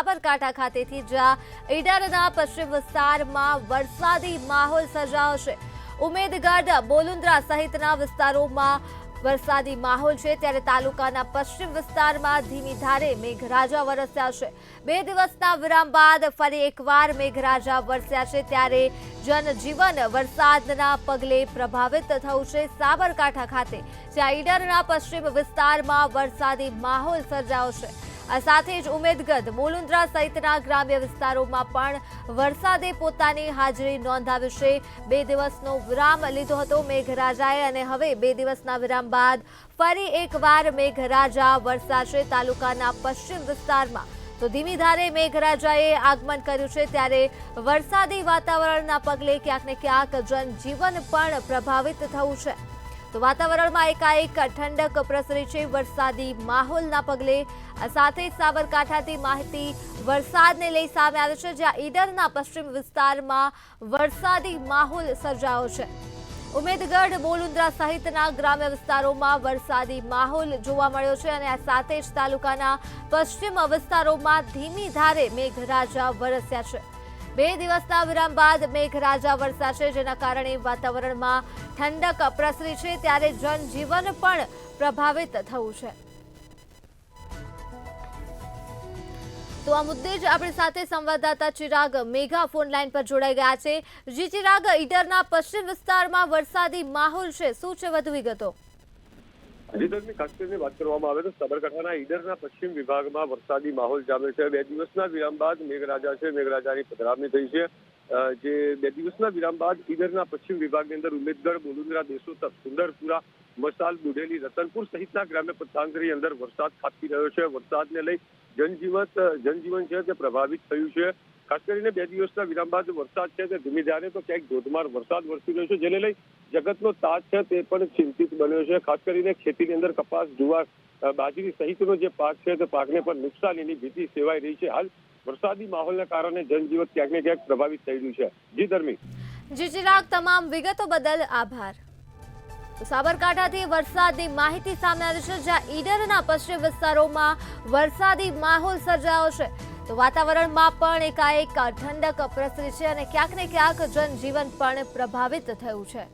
સાબરકાંઠા ખાતેથી, જ્યાં ઈડરના પશ્ચિમ વિસ્તારમાં વરસાદી માહોલ સર્જાયો છે। ઉમેદગઢ, બોલુન્દ્રા સહિતના વિસ્તારોમાં વરસાદી માહોલ છે, ત્યારે તાલુકાના પશ્ચિમ વિસ્તારમાં ધીમી ધારે મેઘરાજા વરસ્યા છે। 2 દિવસના વિરામ બાદ ફરી એકવાર મેઘરાજા વરસ્યા છે, ત્યારે જનજીવન વરસાદના પગલે પ્રભાવિત થયું છે। સાબરકાંઠા ખાતે જ્યાં ઈડરના પશ્ચિમ વિસ્તારમાં વરસાદી માહોલ સર્જાયો છે, આ સાથે જ ઉમેદગઢ, બોલુન્દ્રા સહિતના ગ્રામ્ય વિસ્તારોમાં પણ વરસાદે પોતાની હાજરી નોંધાવી છે। 2 દિવસનો વિરામ લીધો હતો મેઘરાજાએ અને હવે 2 દિવસના વિરામ બાદ ફરી એકવાર મેઘરાજા વરસાશે તાલુકાના પશ્ચિમ વિસ્તારમાં। તો ધીમી ધારે મેઘરાજાએ આગમન કર્યું છે, ત્યારે વરસાદી વાતાવરણના પગલે ક્યાંક ને ક્યાંક જનજીવન પણ પ્રભાવિત થયું છે। તો વાતાવરણમાં એકાએક ઠંડક પ્રસરી છે વરસાદી માહોલના પગલે। આ સાથે જ સાબરકાંઠાથી માહિતી વરસાદને લઈ સામે આવી છે, જ્યાં ઈડરના પશ્ચિમ વિસ્તારમાં વરસાદી માહોલ સર્જાયો છે। ઉમેદગઢ, બોલુન્દ્રા સહિતના ગ્રામ્ય વિસ્તારોમાં વરસાદી માહોલ જોવા મળ્યો છે અને આ સાથે જ તાલુકાના પશ્ચિમ વિસ્તારોમાં ધીમી ધારે મેઘરાજા વરસ્યા છે। 2 દિવસના વિરામ બાદ મેઘરાજા વરસાશે, જેના કારણે વાતાવરણમાં ઠંડક પ્રસરી છે, ત્યારે જનજીવન પણ પ્રભાવિત થયું છે। તો આ મુદ્દે જ આપણી સાથે સંવાદદાતા ચિરાગ મેઘા ફોન લાઈન પર જોડાઈ ગયા છે। જી ચિરાગ, ઈડરના પશ્ચિમ વિસ્તારમાં વરસાદી માહોલ છે, શું છે વધુ વિગતો? હજી ખાસ કરીને વાત કરવામાં આવે તો સાબરકાંઠાના ઈડરના પશ્ચિમ વિભાગમાં વરસાદી માહોલ જામે છે। 2 દિવસના વિરામ બાદ મેઘરાજા છે, મેઘરાજાની પધરામણી થઈ છે। જે 2 દિવસના વિરામ બાદ ઈડરના પશ્ચિમ વિભાગની અંદર ઉમેદગઢ, બોલુન્દ્રા, દેશોતર, સુંદરપુરા, મસાલ, બુઢેલી, રતનપુર સહિતના ગ્રામ્ય પંથાંતની અંદર વરસાદ ખાબકી રહ્યો છે। વરસાદને લઈ જનજીવન છે તે પ્રભાવિત થયું છે। ખાસ કરીને 2 દિવસના વિરામ બાદ વરસાદ છે તે ધીમી ધારે તો ક્યાંક ધોધમાર વરસાદ વરસી રહ્યો છે, જેને લઈ જગતનો તાજ છે તે પણ ચિંતિત બન્યો છે। ખાસ કરીને ખેતીની અંદર કપાસ, જુવાર, બાજરી સહિતનો જે પાક છે તે પાકને પણ નુકસાનીની ભીતિ સેવાઈ રહી છે। હાલ વરસાદી માહોલના કારણે જનજીવન ક્યાંક ને ક્યાંક પ્રભાવિત થઈ રહ્યું છે। જી ધર્મી। જી ચિરાગ, તમામ વિગતો બદલ આભાર। સાબરકાંઠાથી વરસાદની માહિતી સામે આવી છે, જ્યાં ઈડરના પશ્ચિમ વિસ્તારોમાં વરસાદી માહોલ સર્જાયો છે, તો વાતાવરણમાં પણ એકાએક ઠંડક પ્રસરી છે અને ક્યાંક ને ક્યાંક જનજીવન પણ પ્રભાવિત થયું છે।